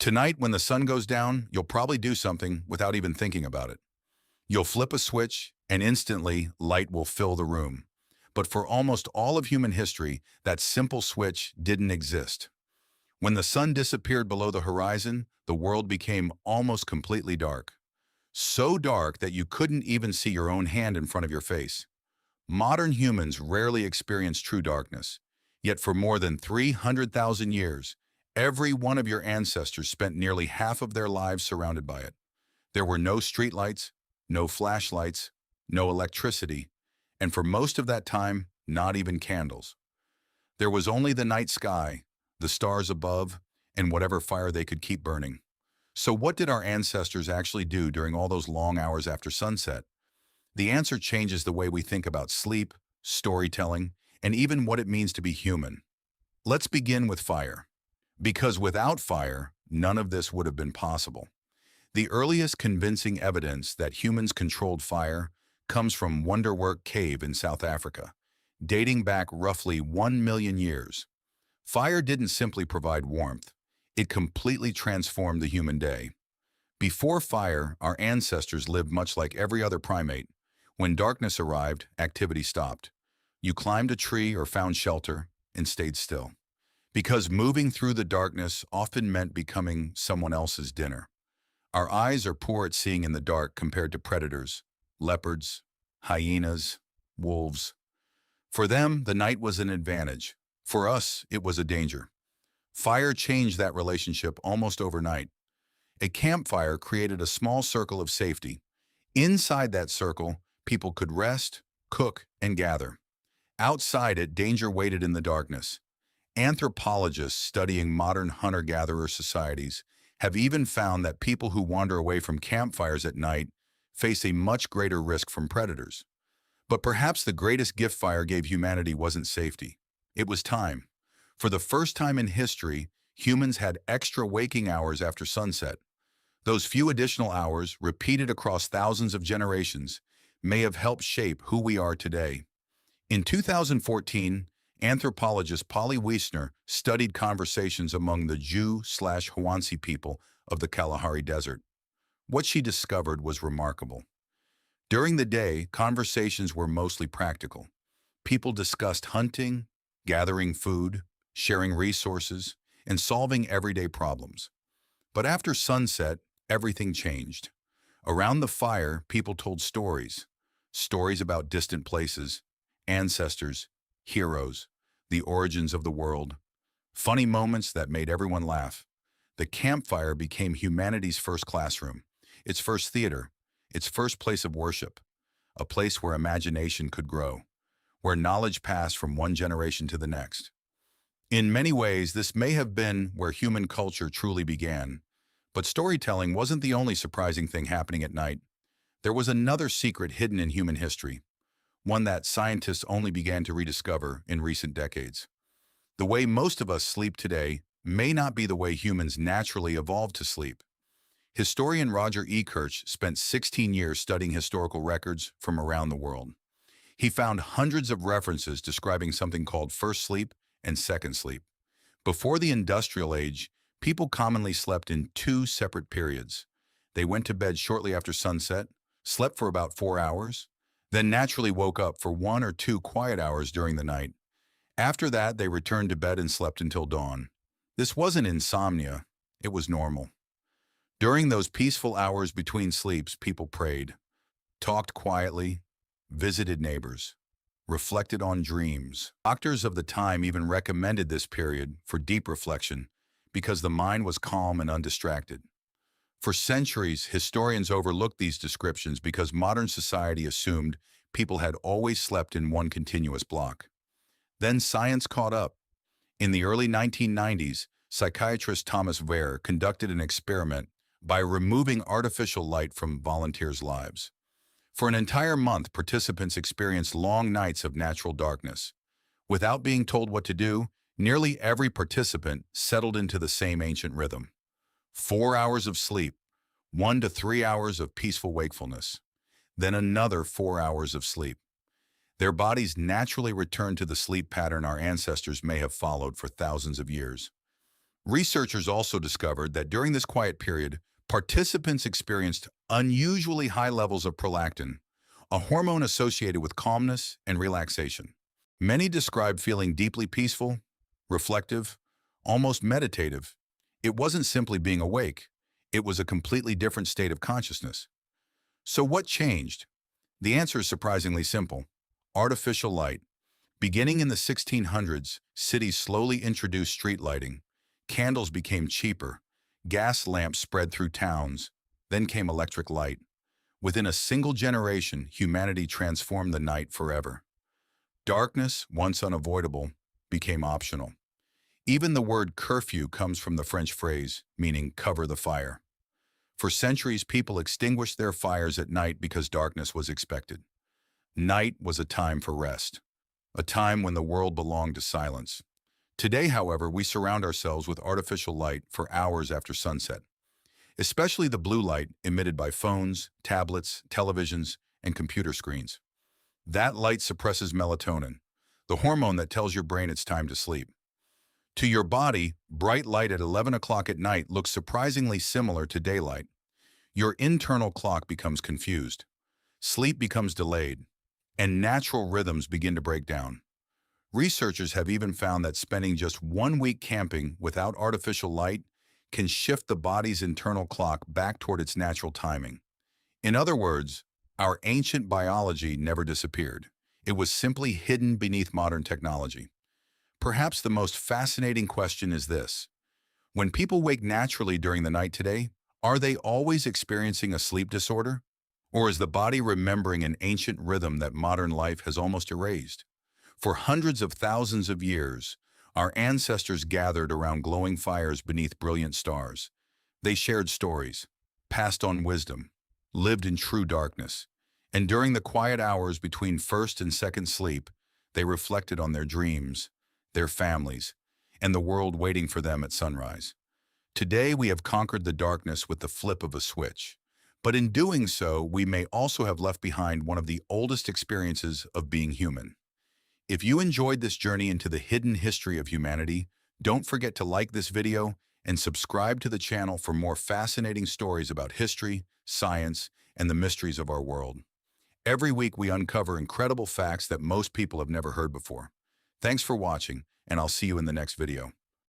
Tonight, when the sun goes down, you'll probably do something without even thinking about it. You'll flip a switch, and instantly, light will fill the room. But for almost all of human history, that simple switch didn't exist. When the sun disappeared below the horizon, the world became almost completely dark. So dark that you couldn't even see your own hand in front of your face. Modern humans rarely experience true darkness. Yet for more than 300,000 years, every one of your ancestors spent nearly half of their lives surrounded by it. There were no streetlights, no flashlights, no electricity, and for most of that time, not even candles. There was only the night sky, the stars above, and whatever fire they could keep burning. So what did our ancestors actually do during all those long hours after sunset? The answer changes the way we think about sleep, storytelling, and even what it means to be human. Let's begin with fire. Because without fire, none of this would have been possible. The earliest convincing evidence that humans controlled fire comes from Wonderwork Cave in South Africa, dating back roughly 1 million years. Fire didn't simply provide warmth, it completely transformed the human day. Before fire, our ancestors lived much like every other primate. When darkness arrived, activity stopped. You climbed a tree or found shelter and stayed still. Because moving through the darkness often meant becoming someone else's dinner. Our eyes are poor at seeing in the dark compared to predators, leopards, hyenas, wolves. For them, the night was an advantage. For us, it was a danger. Fire changed that relationship almost overnight. A campfire created a small circle of safety. Inside that circle, people could rest, cook, and gather. Outside it, danger waited in the darkness. Anthropologists studying modern hunter-gatherer societies have even found that people who wander away from campfires at night face a much greater risk from predators. But perhaps the greatest gift fire gave humanity wasn't safety. It was time. For the first time in history, humans had extra waking hours after sunset. Those few additional hours, repeated across thousands of generations, may have helped shape who we are today. In 2014, anthropologist Polly Wiesner studied conversations among the Jew/Hwansi people of the Kalahari Desert. What she discovered was remarkable. During the day, conversations were mostly practical. People discussed hunting, gathering food, sharing resources, and solving everyday problems. But after sunset, everything changed. Around the fire, people told stories. Stories about distant places, ancestors, heroes, the origins of the world. Funny moments that made everyone laugh. The campfire became humanity's first classroom, its first theater, its first place of worship, a place where imagination could grow, where knowledge passed from one generation to the next. In many ways, this may have been where human culture truly began. But storytelling wasn't the only surprising thing happening at night. There was another secret hidden in human history, one that scientists only began to rediscover in recent decades. The way most of us sleep today may not be the way humans naturally evolved to sleep. Historian Roger E. Kirch spent 16 years studying historical records from around the world. He found hundreds of references describing something called first sleep and second sleep. Before the industrial age, people commonly slept in two separate periods. They went to bed shortly after sunset, slept for about 4 hours, then naturally woke up for 1 or 2 quiet hours during the night. After that, they returned to bed and slept until dawn. This wasn't insomnia, it was normal. During those peaceful hours between sleeps, people prayed, talked quietly, visited neighbors, reflected on dreams. Doctors of the time even recommended this period for deep reflection because the mind was calm and undistracted. For centuries, historians overlooked these descriptions because modern society assumed people had always slept in one continuous block. Then science caught up. In the early 1990s, psychiatrist Thomas Weir conducted an experiment by removing artificial light from volunteers' lives. For an entire month, participants experienced long nights of natural darkness. Without being told what to do, nearly every participant settled into the same ancient rhythm. 4 hours of sleep, 1 to 3 hours of peaceful wakefulness, then another 4 hours of sleep. Their bodies naturally returned to the sleep pattern our ancestors may have followed for thousands of years. Researchers also discovered that during this quiet period, participants experienced unusually high levels of prolactin, a hormone associated with calmness and relaxation. Many described feeling deeply peaceful, reflective, almost meditative. It wasn't simply being awake, it was a completely different state of consciousness. So what changed? The answer is surprisingly simple: artificial light. Beginning in the 1600s, cities slowly introduced street lighting. Candles became cheaper. Gas lamps spread through towns. Then came electric light. Within a single generation, humanity transformed the night forever. Darkness, once unavoidable, became optional. Even the word curfew comes from the French phrase, meaning cover the fire. For centuries, people extinguished their fires at night because darkness was expected. Night was a time for rest, a time when the world belonged to silence. Today, however, we surround ourselves with artificial light for hours after sunset, especially the blue light emitted by phones, tablets, televisions, and computer screens. That light suppresses melatonin, the hormone that tells your brain it's time to sleep. To your body, bright light at 11 o'clock at night looks surprisingly similar to daylight. Your internal clock becomes confused. Sleep becomes delayed, and natural rhythms begin to break down. Researchers have even found that spending just 1 week camping without artificial light can shift the body's internal clock back toward its natural timing. In other words, our ancient biology never disappeared. It was simply hidden beneath modern technology. Perhaps the most fascinating question is this: when people wake naturally during the night today, are they always experiencing a sleep disorder? Or is the body remembering an ancient rhythm that modern life has almost erased? For hundreds of thousands of years, our ancestors gathered around glowing fires beneath brilliant stars. They shared stories, passed on wisdom, lived in true darkness. And during the quiet hours between first and second sleep, they reflected on their dreams, their families, and the world waiting for them at sunrise. Today, we have conquered the darkness with the flip of a switch. But in doing so, we may also have left behind one of the oldest experiences of being human. If you enjoyed this journey into the hidden history of humanity, don't forget to like this video and subscribe to the channel for more fascinating stories about history, science, and the mysteries of our world. Every week we uncover incredible facts that most people have never heard before. Thanks for watching, and I'll see you in the next video.